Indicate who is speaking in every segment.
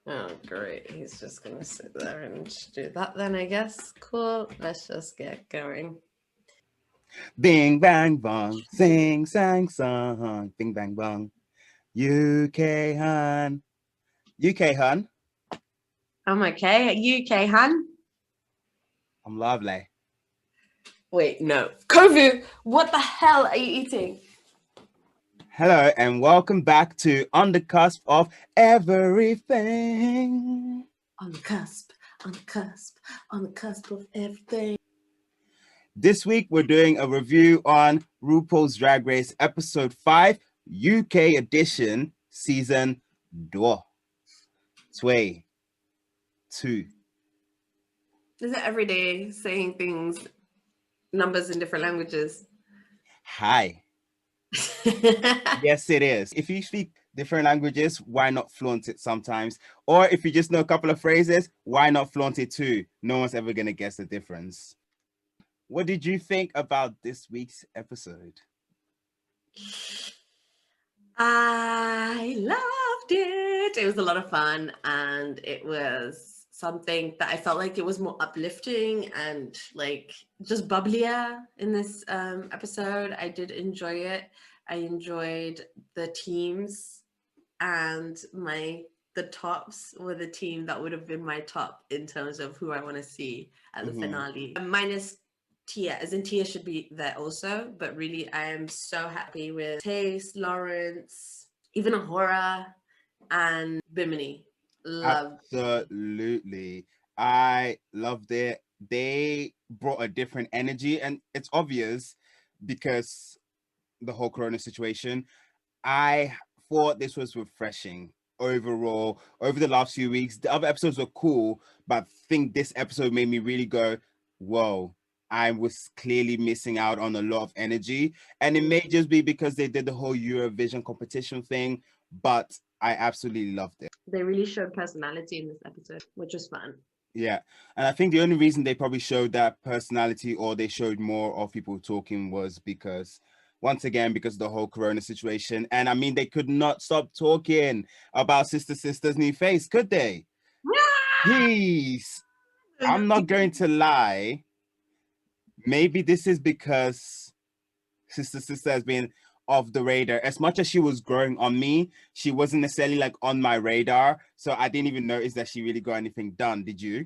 Speaker 1: Oh, great. He's just going to sit there and do that then, I guess. Cool. Let's just get going.
Speaker 2: Bing bang bong, sing sang song, bing bang bong. UK hun, UK hun,
Speaker 1: I'm okay. UK, hun?
Speaker 2: I'm lovely.
Speaker 1: Wait, no. Kovu, what the hell are you eating?
Speaker 2: Hello and welcome back to On the Cusp of Everything.
Speaker 1: On the cusp, on the cusp, on the cusp of everything.
Speaker 2: This week we're doing a review on RuPaul's Drag Race episode 5, UK edition, season 2. 2.
Speaker 1: Is it every day saying things, numbers in different languages?
Speaker 2: Hi. Yes, it is. If you speak different languages, why not flaunt it sometimes? Or if you just know a couple of phrases, why not flaunt it too? No one's ever going to guess the difference. What did you think about this week's episode?
Speaker 1: I loved it. It was a lot of fun, and it was something that I felt like it was more uplifting and like just bubblier in this episode. I did enjoy it. I enjoyed the teams, and the tops were the team that would have been my top in terms of who I want to see at the finale. Minus Tia, as in Tia should be there also, but really I am so happy with Taste, Lawrence, even Ahura, and Bimini. Love.
Speaker 2: Absolutely. I loved it. They brought a different energy, and it's obvious because the whole corona situation. I thought this was refreshing overall over the last few weeks. The other episodes were cool, but I think this episode made me really go, whoa, I was clearly missing out on a lot of energy. And it may just be because they did the whole Eurovision competition thing, but I absolutely loved it.
Speaker 1: They really showed personality in this episode, which was fun.
Speaker 2: Yeah. And I think the only reason they probably showed that personality or they showed more of people talking was because, once again, because of the whole corona situation. And I mean, they could not stop talking about Sister Sister's new face, could they? Jeez. I'm not going to lie. Maybe this is because Sister Sister has been off the radar. As much as she was growing on me, she wasn't necessarily like on my radar. So I didn't even notice that she really got anything done. Did you?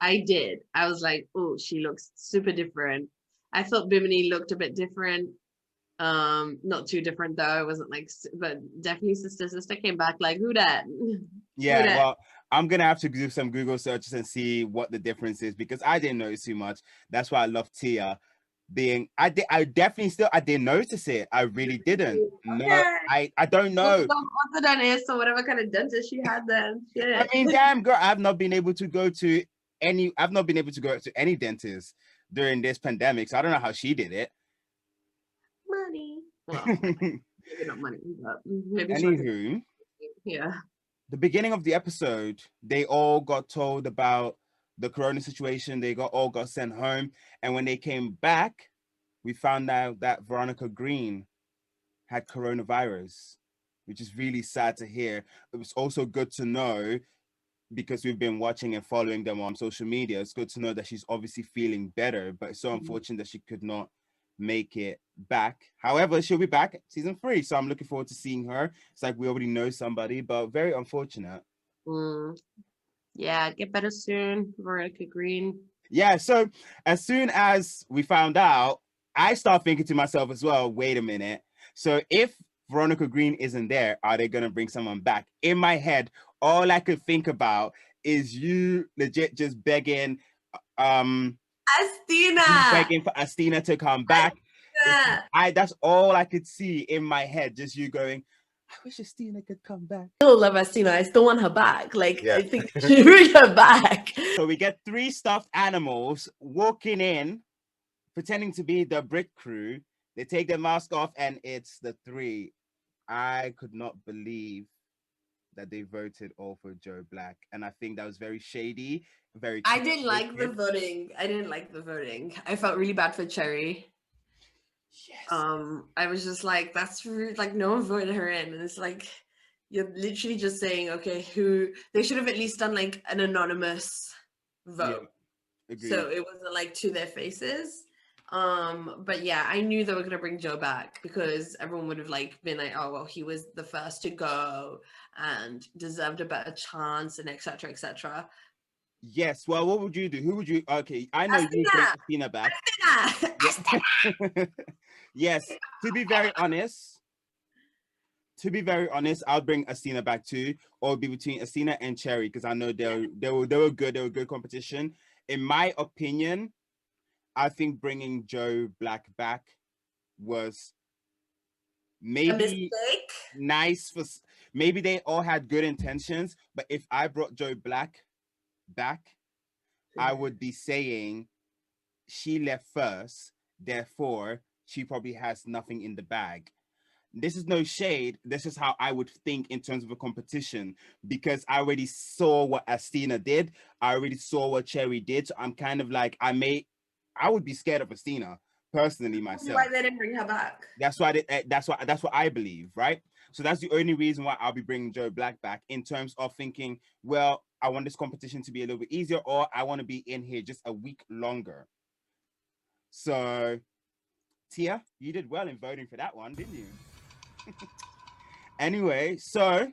Speaker 1: I did. I was like, oh, she looks super different. I thought Bimini looked a bit different. Not too different though. It wasn't like, but definitely Sister came back like, who that? Who
Speaker 2: Yeah,
Speaker 1: that?
Speaker 2: well, I'm gonna have to do some Google searches and see what the difference is because I didn't notice too much. That's why I love Tia being I definitely still I didn't notice it. I really didn't. No,
Speaker 1: Okay.
Speaker 2: I don't
Speaker 1: Look
Speaker 2: know.
Speaker 1: at the orthodontist or whatever kind of dentist she had then.
Speaker 2: I
Speaker 1: Shit.
Speaker 2: mean, damn girl, I've not been able to go to any dentist during this pandemic, so I don't know how she did it.
Speaker 1: Money. Well, maybe not money, but maybe she was.
Speaker 2: Anywho,
Speaker 1: Yeah.
Speaker 2: the beginning of the episode, they all got told about the corona situation. They all got sent home, and when they came back, we found out that Veronica Green had coronavirus, which is really sad to hear. It was also good to know because we've been watching and following them on social media. It's good to know that she's obviously feeling better, but it's so unfortunate that she could not make it back. However, she'll be back season 3, so I'm looking forward to seeing her. It's like we already know somebody, but very unfortunate.
Speaker 1: Mm. Yeah, get better soon, Veronica Green.
Speaker 2: Yeah, so as soon as we found out, I start thinking to myself as well, wait a minute. So if Veronica Green isn't there, are they going to bring someone back? In my head, all I could think about is you legit just begging you
Speaker 1: Astina.
Speaker 2: begging for Astina to come back. That's all I could see in my head, just you going, I wish Astina could come back.
Speaker 1: Still love Astina. I still want her back. Like,
Speaker 2: Yeah.
Speaker 1: I think she bring her back.
Speaker 2: So we get 3 stuffed animals walking in, pretending to be the Brit crew. They take their mask off, and it's the 3. I could not believe that they voted all for Joe Black, and I think that was very shady, very
Speaker 1: I didn't like the
Speaker 2: calculated.
Speaker 1: voting. I didn't like the voting. I felt really bad for Cherry.
Speaker 2: Yes.
Speaker 1: I was just like, that's rude. Like, no one voted her in, and it's like, You're literally just saying, okay, who they should have at least done like an anonymous
Speaker 2: Yeah,
Speaker 1: vote.
Speaker 2: agreed.
Speaker 1: So it wasn't like to their faces. But yeah, I knew they were gonna bring Joe back because everyone would have like been like, oh well, he was the first to go and deserved a better chance and etc. etc.
Speaker 2: Yes. Well, what would you do? Who would you? Okay, I know you would bring
Speaker 1: Athena!
Speaker 2: Athena back.
Speaker 1: Athena!
Speaker 2: Yeah. Yes. To be very honest, I'll bring Athena back too, or it'll be between Athena and Cherry because I know
Speaker 1: Yeah.
Speaker 2: they were good. They were good competition. In my opinion, I think bringing Joe Black back was
Speaker 1: A
Speaker 2: maybe
Speaker 1: mistake?
Speaker 2: nice maybe they all had good intentions, but if I brought Joe Black back, I would be saying she left first, therefore she probably has nothing in the bag. This is no shade. This is how I would think in terms of a competition because I already saw what Astina did. I already saw what Cherry did. So I'm kind of like, I would be scared of Astina personally
Speaker 1: Why
Speaker 2: myself.
Speaker 1: they didn't bring her back?
Speaker 2: That's what I believe, right? So that's the only reason why I'll be bringing Joe Black back in terms of thinking, well, I want this competition to be a little bit easier, or I want to be in here just a week longer. So Tia, you did well in voting for that one, didn't you? Anyway, so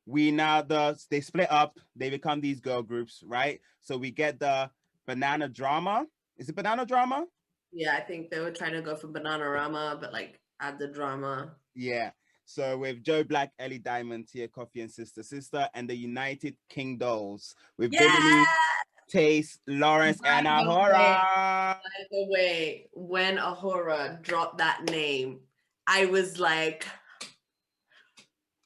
Speaker 2: they split up, they become these girl groups, right? So we get the banana drama. Is it banana drama?
Speaker 1: Yeah, I think they were trying to go for Bananarama, but like add the drama.
Speaker 2: Yeah. So with Joe Black, Ellie Diamond, Tia Coffee, and Sister Sister, and the United King Dolls with Bimini,
Speaker 1: Yeah.
Speaker 2: Taste, Lawrence,
Speaker 1: By
Speaker 2: and
Speaker 1: the way,
Speaker 2: Ahura.
Speaker 1: when Ahura dropped that name, I was like,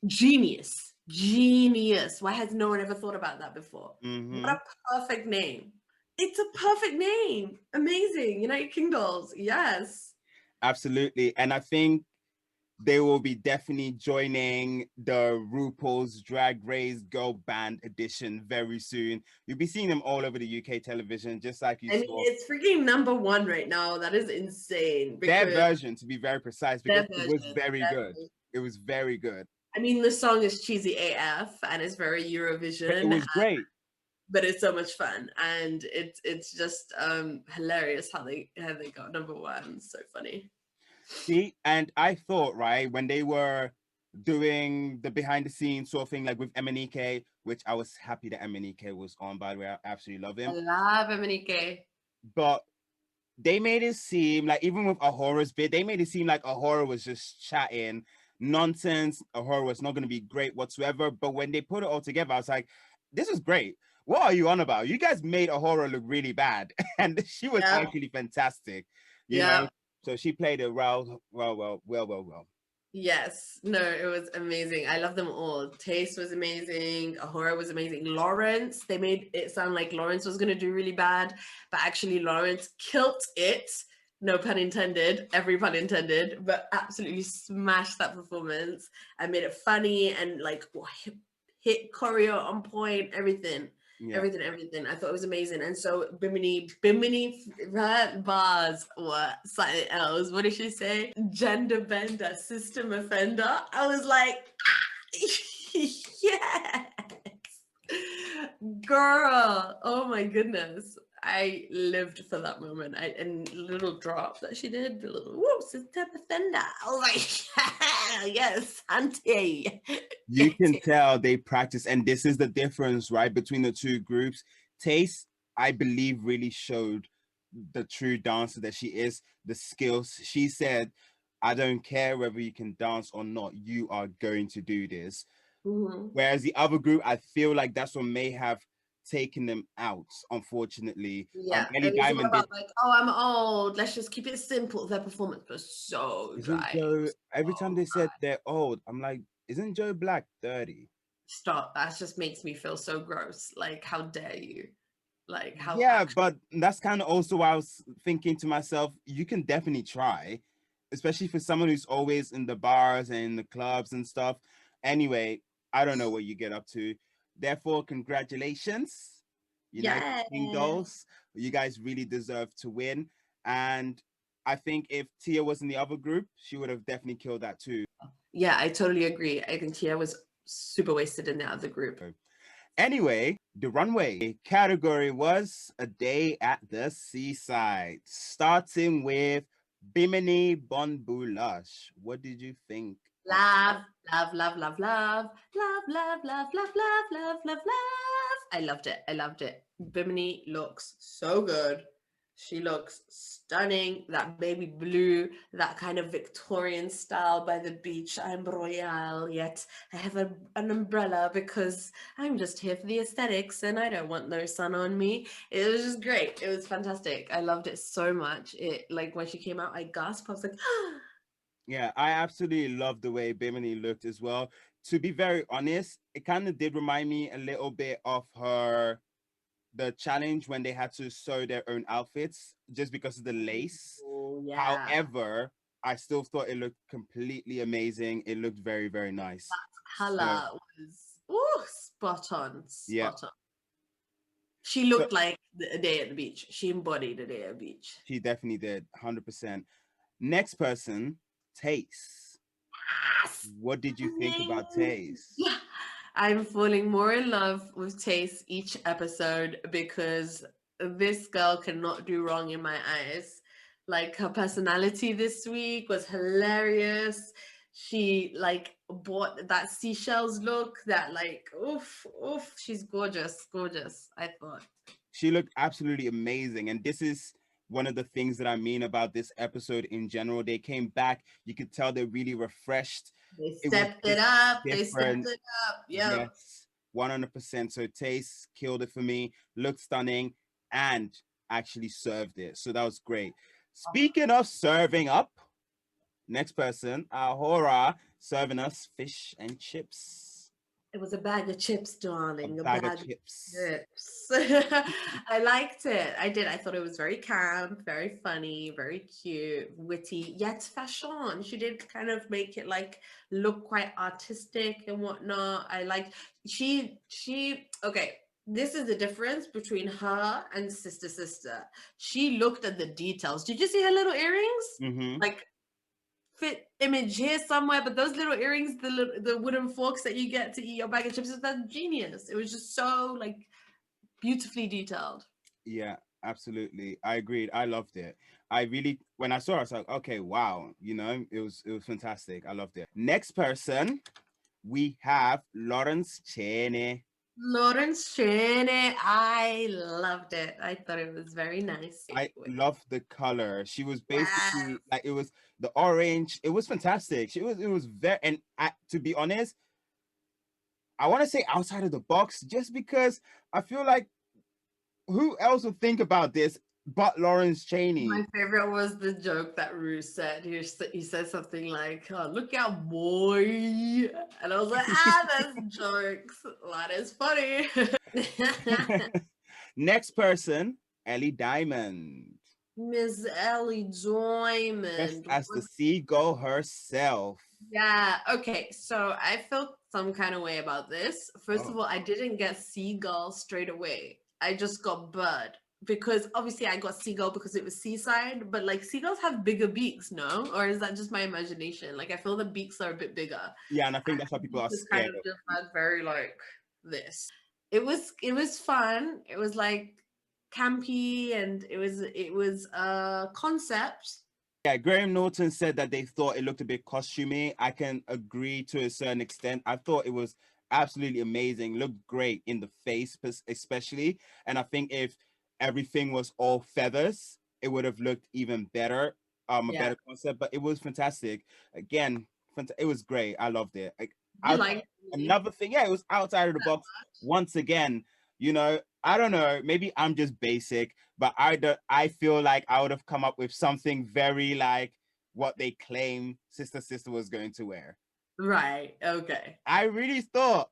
Speaker 1: genius, genius. Why has no one ever thought about that before? What
Speaker 2: Mm-hmm.
Speaker 1: a perfect name. It's a perfect name. Amazing. United King Dolls. Yes.
Speaker 2: Absolutely. And I think they will be definitely joining the RuPaul's Drag Race Girl Band edition very soon. You'll be seeing them all over the UK television, just like you
Speaker 1: I mean,
Speaker 2: saw
Speaker 1: it's freaking #1 right now. That is insane
Speaker 2: their
Speaker 1: because
Speaker 2: version, to be very precise, because
Speaker 1: their
Speaker 2: it was
Speaker 1: version,
Speaker 2: very
Speaker 1: their
Speaker 2: good.
Speaker 1: version.
Speaker 2: It was very good.
Speaker 1: I mean, the song is cheesy AF and it's very
Speaker 2: But it
Speaker 1: Eurovision,
Speaker 2: was great.
Speaker 1: but it's so much fun and it's just hilarious how they got #1. It's so funny.
Speaker 2: See, and I thought, right, when they were doing the behind the scenes sort of thing, like with MNEK, which I was happy that MNEK was on, by the way, I absolutely love
Speaker 1: I
Speaker 2: him.
Speaker 1: love Emanike.
Speaker 2: But they made it seem like, even with Ahora's bit, they made it seem like Ahura was just chatting nonsense. Ahura was not going to be great whatsoever. But when they put it all together, I was like, this is great. What are you on about? You guys made Ahura look really bad. And she was
Speaker 1: Yep.
Speaker 2: actually fantastic, you know?
Speaker 1: Yep.
Speaker 2: So she played it well.
Speaker 1: Yes. No, it was amazing. I love them all. Taste was amazing. Ahura was amazing. Lawrence, they made it sound like Lawrence was going to do really bad, but actually Lawrence killed it. No pun intended, every pun intended, but absolutely smashed that performance and made it funny and like hit choreo on point, everything.
Speaker 2: Yeah.
Speaker 1: Everything. I thought it was amazing. And so Bimini, her bars were something else. What did she say? Gender bender, system offender. I was like, yes, girl. Oh my goodness. I lived for that moment. And little drop that she did, the little whoop, system offender. I was like, yes, auntie.
Speaker 2: You
Speaker 1: Get
Speaker 2: can
Speaker 1: it.
Speaker 2: tell they practice, and this is the difference, right, between the two groups. Taste, I believe, really showed the true dancer that she is, the skills. She said, I don't care whether you can dance or not, you are going to do this.
Speaker 1: Mhm.
Speaker 2: Whereas the other group, I feel like that's what may have taken them out, unfortunately.
Speaker 1: Yeah,
Speaker 2: Ellie
Speaker 1: it was all
Speaker 2: Diamond did.
Speaker 1: about like, oh, I'm old. Let's just keep it simple. Their performance was so
Speaker 2: Isn't
Speaker 1: dry. It
Speaker 2: Joe,
Speaker 1: was
Speaker 2: every time
Speaker 1: so
Speaker 2: they said they're old, I'm like, isn't Joe Black 30?
Speaker 1: stop. That just makes me feel so gross. Like, how dare you? Like, how
Speaker 2: Yeah,
Speaker 1: actually
Speaker 2: but that's kind of also why I was thinking to myself, you can definitely try, especially for someone who's always in the bars and in the clubs and stuff. Anyway, I don't know what you get up to. Therefore, congratulations, United
Speaker 1: yeah.
Speaker 2: King Dolls. You guys really deserve to win. And I think if Tia was in the other group, she would have definitely killed that too.
Speaker 1: Yeah, I totally agree. I think Tia was super wasted in the other group.
Speaker 2: Anyway, the runway category was a day at the seaside, starting with Bimini Bon Boulash. What did you think of
Speaker 1: Love, love, love, love, love, love, love, love, love, love, love, love, love. I loved it. I loved it. Bimini looks so good. She looks stunning. That baby blue, that kind of Victorian style by the beach. I'm royal, yet I have an umbrella because I'm just here for the aesthetics and I don't want no sun on me. It was just great. It was fantastic. I loved it so much. It, like, when she came out, I gasped. I was like,
Speaker 2: Yeah, I absolutely love the way Bimini looked as well. To be very honest, it kind of did remind me a little bit of the challenge when they had to sew their own outfits just because of the lace.
Speaker 1: oh, yeah.
Speaker 2: However, I still thought it looked completely amazing. It looked very, very nice. So,
Speaker 1: Color was ooh, spot on,
Speaker 2: yeah.
Speaker 1: spot on. She
Speaker 2: So
Speaker 1: looked like a day at the beach. She embodied a day at the beach.
Speaker 2: she definitely did, 100%. Next person, Taste. What did you think about
Speaker 1: Stunning.
Speaker 2: Taste?
Speaker 1: I'm falling more in love with Taste each episode because this girl cannot do wrong in my eyes. Like, her personality this week was hilarious. She like bought that seashells look, that like oof oof. She's gorgeous, gorgeous. I thought
Speaker 2: She looked absolutely amazing. And this is one of the things that I mean about this episode in general. They came back, you could tell they're really refreshed.
Speaker 1: they
Speaker 2: It was
Speaker 1: stepped it
Speaker 2: just
Speaker 1: up. They stepped
Speaker 2: different.
Speaker 1: it up. Yep.
Speaker 2: Yes, 100%. So Taste killed it for me, looked stunning, and actually served it. So that was great. Speaking of serving up, next person, Ahora, serving us fish and chips.
Speaker 1: It was a bag of chips,
Speaker 2: A
Speaker 1: darling. A
Speaker 2: bag of
Speaker 1: bag of
Speaker 2: chips.
Speaker 1: chips. I liked it. I did. I thought it was very camp, very funny, very cute, witty, yet fashion. She did kind of make it like look quite artistic and whatnot. I like okay. This is the difference between her and Sister. She looked at the details. Did you see her little earrings?
Speaker 2: Mm-hmm.
Speaker 1: Like, fit image here somewhere, but those little earrings, the wooden forks that you get to eat your bag of chips, that's genius. It was just so like beautifully detailed.
Speaker 2: Yeah, absolutely. I agreed. I loved it. I really, when I saw it, I was like, okay, wow. It was fantastic. I loved it. Next person, we have Lawrence Cheney.
Speaker 1: Lawrence Cheney, I loved it. I thought it was very nice.
Speaker 2: I love the color. She was
Speaker 1: Yes,
Speaker 2: basically like, it was the orange. It was fantastic. It was very, and to be honest, I want to say outside of the box just because I feel like who else would think about this but Lawrence
Speaker 1: my
Speaker 2: Cheney?
Speaker 1: favorite was the joke that Rue said. He said something like, oh, "Look out, boy," and I was like, "Ah, that's jokes. That is funny."
Speaker 2: Next person, Ellie Diamond.
Speaker 1: Miss Ellie
Speaker 2: Just
Speaker 1: Diamond.
Speaker 2: as the seagull herself.
Speaker 1: Yeah, okay. So I felt some kind of way about this. First of
Speaker 2: Oh,
Speaker 1: all, I didn't get seagull straight away. I just got bird because obviously I got seagull because it was seaside, but like seagulls have bigger beaks, no? Or is that just my imagination? Like I feel the beaks are a bit bigger.
Speaker 2: yeah, and I think
Speaker 1: And
Speaker 2: that's why
Speaker 1: the
Speaker 2: people
Speaker 1: beak
Speaker 2: are
Speaker 1: was kind
Speaker 2: scared
Speaker 1: of
Speaker 2: of
Speaker 1: just
Speaker 2: them.
Speaker 1: like very like this. It was fun. It was like campy and it was a concept.
Speaker 2: Yeah, Graham Norton said that they thought it looked a bit costumey. I can agree to a certain extent. I thought it was absolutely amazing, looked great in the face, especially. And I think if everything was all feathers, it would have looked even better, a
Speaker 1: Yeah.
Speaker 2: better concept. But it was fantastic. Again, it was great. I loved it. Like,
Speaker 1: You
Speaker 2: out
Speaker 1: like me?
Speaker 2: another thing, yeah, it was outside of the box once again. I don't know. Maybe I'm just basic, but I feel like I would have come up with something very like what they claim Sister was going to wear.
Speaker 1: Right. Okay.
Speaker 2: I really thought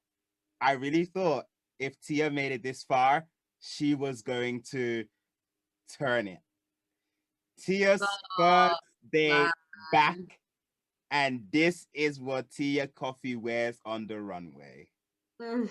Speaker 2: if Tia made it this far, she was going to turn it. Tia's
Speaker 1: Oh,
Speaker 2: first day back,
Speaker 1: man.
Speaker 2: and this is what Tia Coffee wears on the runway.
Speaker 1: Mm,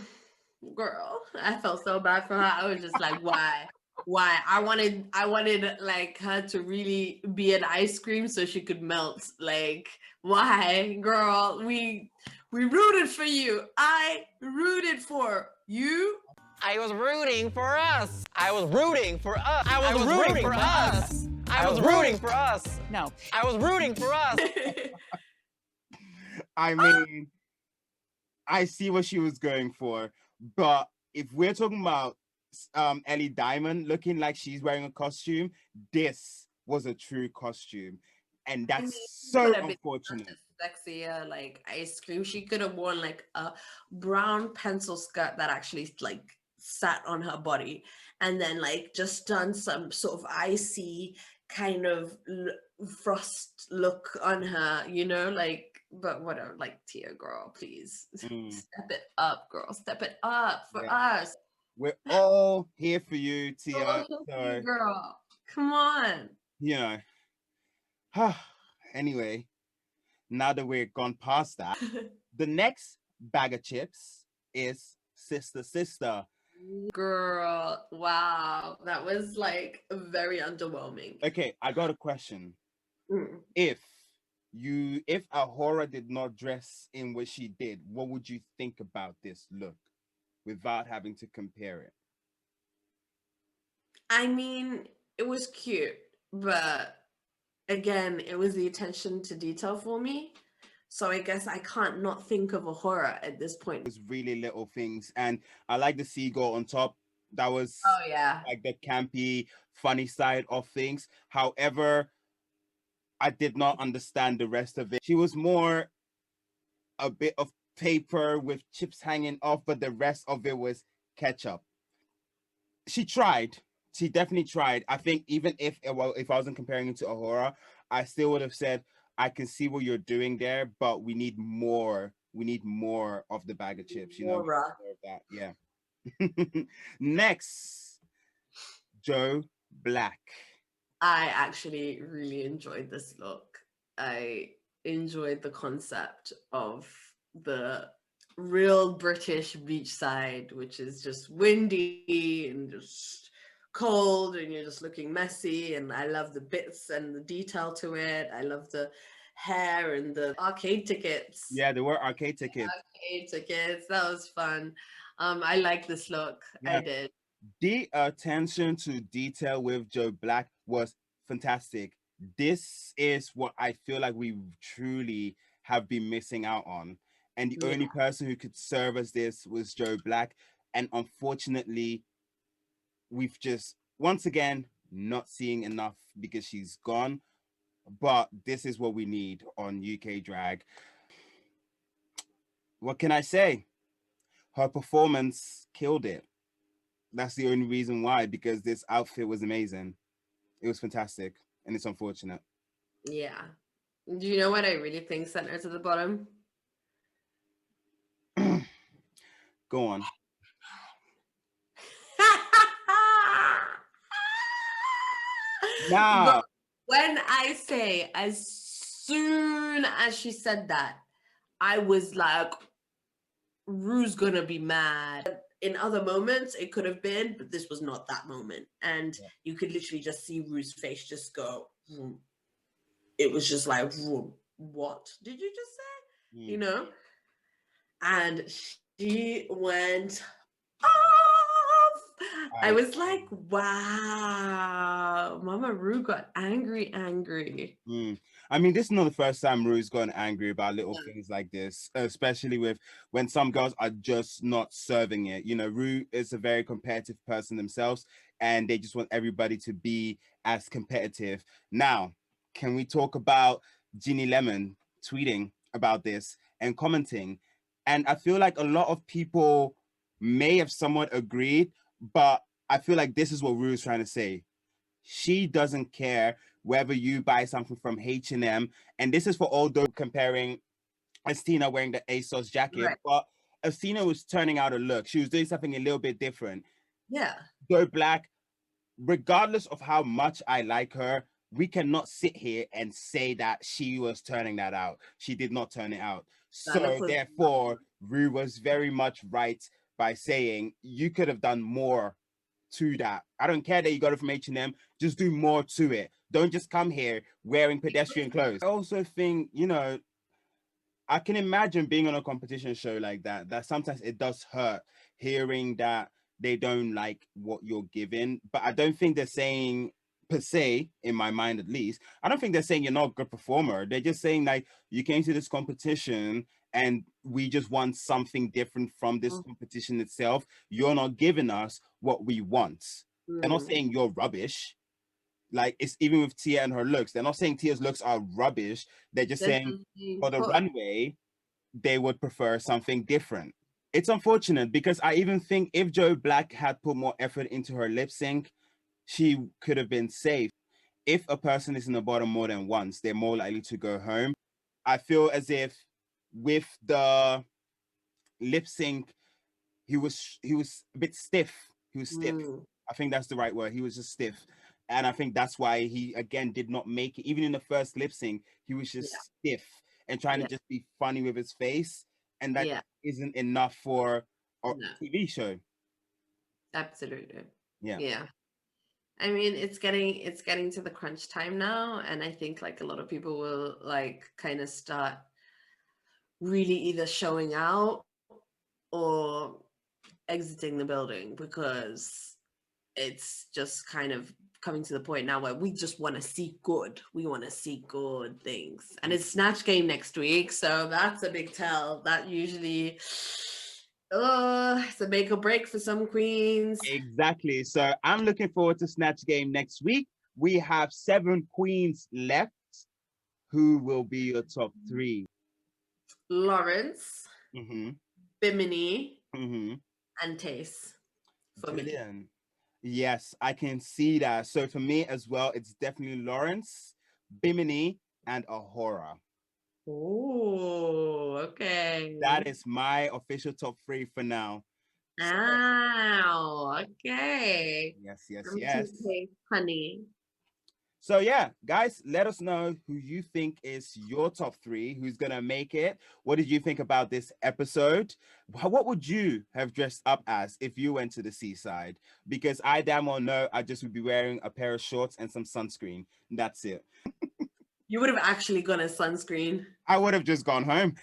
Speaker 1: girl, I felt so bad for her. I was just like, why? Why? I wanted like her to really be an ice cream so she could melt. Like, why, girl? We rooted for you. I rooted for you.
Speaker 3: I was rooting for us. I was rooting for us. I was rooting for us. I was rooting for us. No, I was rooting for us.
Speaker 2: I mean, I see what she was going for, but if we're talking about Ellie Diamond looking like she's wearing a costume, this was a true costume, and
Speaker 1: I mean,
Speaker 2: that's
Speaker 1: she could
Speaker 2: so
Speaker 1: have been such
Speaker 2: unfortunate.
Speaker 1: a sexier like ice cream. She could have worn like a brown pencil skirt that actually like sat on her body, and then like just done some sort of icy kind of frost look on her, you know, like. But whatever, like Tia, girl, please step it up, girl, step it up for
Speaker 2: Yeah,
Speaker 1: us.
Speaker 2: we're all here for you,
Speaker 1: Oh,
Speaker 2: Tia. So
Speaker 1: girl, come on.
Speaker 2: you know, anyway, now that we're gone past that, the next bag of chips is Sister Sister.
Speaker 1: Girl, wow. That was like very underwhelming.
Speaker 2: Okay, I got a question.
Speaker 1: Mm.
Speaker 2: If if Ahura did not dress in what she did, what would you think about this look without having to compare it?
Speaker 1: I mean, it was cute, but again, it was the attention to detail for me. So I guess I can't not think of a horror at this point.
Speaker 2: Was really little things, and I like the seagull on top. That was
Speaker 1: Oh yeah.
Speaker 2: like the campy, funny side of things. However, I did not understand the rest of it. She was more a bit of paper with chips hanging off, but the rest of it was ketchup. She tried. She definitely tried. I think even if I wasn't comparing it to Ahura, I still would have said I can see what you're doing there, but we need more. We need more of the bag of chips. You know, we
Speaker 1: Horror.
Speaker 2: need more of that. Yeah. Next, Joe Black.
Speaker 1: I actually really enjoyed this look. I enjoyed the concept of the real British beachside, which is just windy and just cold, and you're just looking messy. And I love the bits and the detail to it. I love the hair and the arcade tickets.
Speaker 2: Yeah, there were arcade tickets.
Speaker 1: Arcade tickets. That was fun. I like this look. I
Speaker 2: Yeah,
Speaker 1: did.
Speaker 2: the attention to detail with Joe Black was fantastic. This is what I feel like we truly have been missing out on. And the
Speaker 1: Yeah.
Speaker 2: only person who could serve us this was Joe Black. And unfortunately, we've just once again not seeing enough because she's gone. But this is what we need on UK Drag. What can I say? Her performance killed it. That's the only reason why, because this outfit was amazing. It was fantastic, and it's unfortunate.
Speaker 1: Yeah. Do you know what I really think sent her to the bottom?
Speaker 2: Go on.
Speaker 1: Bro,
Speaker 2: Now,
Speaker 1: when I say as soon as she said that, I was like, Rue's gonna be mad. In other moments, it could have been, but this was not that moment. And
Speaker 2: yeah.
Speaker 1: you could literally just see Rue's face just go, vroom. It was just like, vroom. What did you just say? You know? And she went off. I was like, wow, Mama Rue got angry.
Speaker 2: I mean, this is not the first time Rue's gotten angry about little
Speaker 1: Yeah.
Speaker 2: things like this, especially with when some girls are just not serving it. You know, Rue is a very competitive person themselves, and they just want everybody to be as competitive. Now, can we talk about Ginny Lemon tweeting about this and commenting? And I feel like a lot of people may have somewhat agreed, but I feel like this is what Rue is trying to say. She doesn't care whether you buy something from H&M, and this is for all those comparing Estina wearing the ASOS jacket,
Speaker 1: Right.
Speaker 2: but Estina was turning out a look. She was doing something a little bit different.
Speaker 1: Yeah.
Speaker 2: Joe Black, regardless of how much I like her, we cannot sit here and say that she was turning that out. She did not turn it out.
Speaker 1: That look
Speaker 2: So
Speaker 1: was
Speaker 2: therefore, Rue was very much right by saying you could have done more to that. I don't care that you got it from H&M. Just do more to it. Don't just come here wearing pedestrian clothes. I also think, you know, I can imagine being on a competition show like that, that sometimes it does hurt hearing that they don't like what you're giving. But I don't think they're saying, per se, in my mind at least, I don't think they're saying you're not a good performer. They're just saying like, you came to this competition and we just want something different from this competition itself. You're not giving us what we want. They're not saying you're rubbish. Like, it's even with Tia and her looks. They're not saying Tia's looks are rubbish. They're just saying for the runway, they would prefer something different. It's unfortunate because I even think if Joe Black had put more effort into her lip sync, she could have been safe. If a person is in the bottom more than once, they're more likely to go home. I feel as if with the lip sync, he was a bit stiff. He was stiff. I think that's the right word. He was just stiff. And I think that's why he again did not make it. Even in the first lip sync, he was just stiff and trying to just be funny with his face. And that isn't enough for a TV show.
Speaker 1: Absolutely.
Speaker 2: Yeah.
Speaker 1: Yeah. I mean, it's getting to the crunch time now, and I think like a lot of people will like kind of start really either showing out or exiting the building, because it's just kind of coming to the point now where we just want to see good. We want to see good things. And it's Snatch Game next week, so that's a big tell. That usually it's a make or break for some queens.
Speaker 2: Exactly. So I'm looking forward to Snatch Game next week. We have 7 queens left. Who will be your top 3?
Speaker 1: Lawrence,
Speaker 2: Mm-hmm.
Speaker 1: Bimini,
Speaker 2: Mm-hmm.
Speaker 1: and Tace for
Speaker 2: Brilliant.
Speaker 1: me.
Speaker 2: Yes, I can see that. So for me as well, it's definitely Lawrence, Bimini, and Ahura.
Speaker 1: Oh, okay.
Speaker 2: That is my official top 3 for now.
Speaker 1: Ow, okay.
Speaker 2: Yes, yes,
Speaker 1: I'm
Speaker 2: yes.
Speaker 1: Taste, honey.
Speaker 2: So yeah, guys, let us know who you think is your top 3, who's gonna make it. What did you think about this episode? What would you have dressed up as if you went to the seaside? Because I damn well know I just would be wearing a pair of shorts and some sunscreen. That's it.
Speaker 1: You would have actually gone as sunscreen.
Speaker 2: I would have just gone home.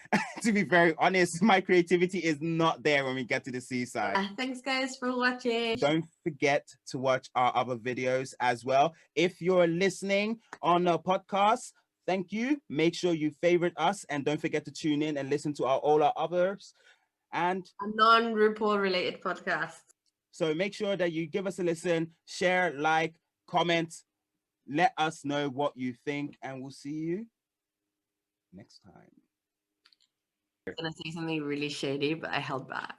Speaker 2: To be very honest, my creativity is not there when we get to the seaside.
Speaker 1: Thanks, guys, for watching.
Speaker 2: Don't forget to watch our other videos as well. If you're listening on a podcast, thank you. Make sure you favorite us and don't forget to tune in and listen to all our others. And
Speaker 1: a non-RuPaul related podcast.
Speaker 2: So make sure that you give us a listen, share, like, comment, let us know what you think, and we'll see you next time.
Speaker 1: I was gonna say something really shady, but I held back.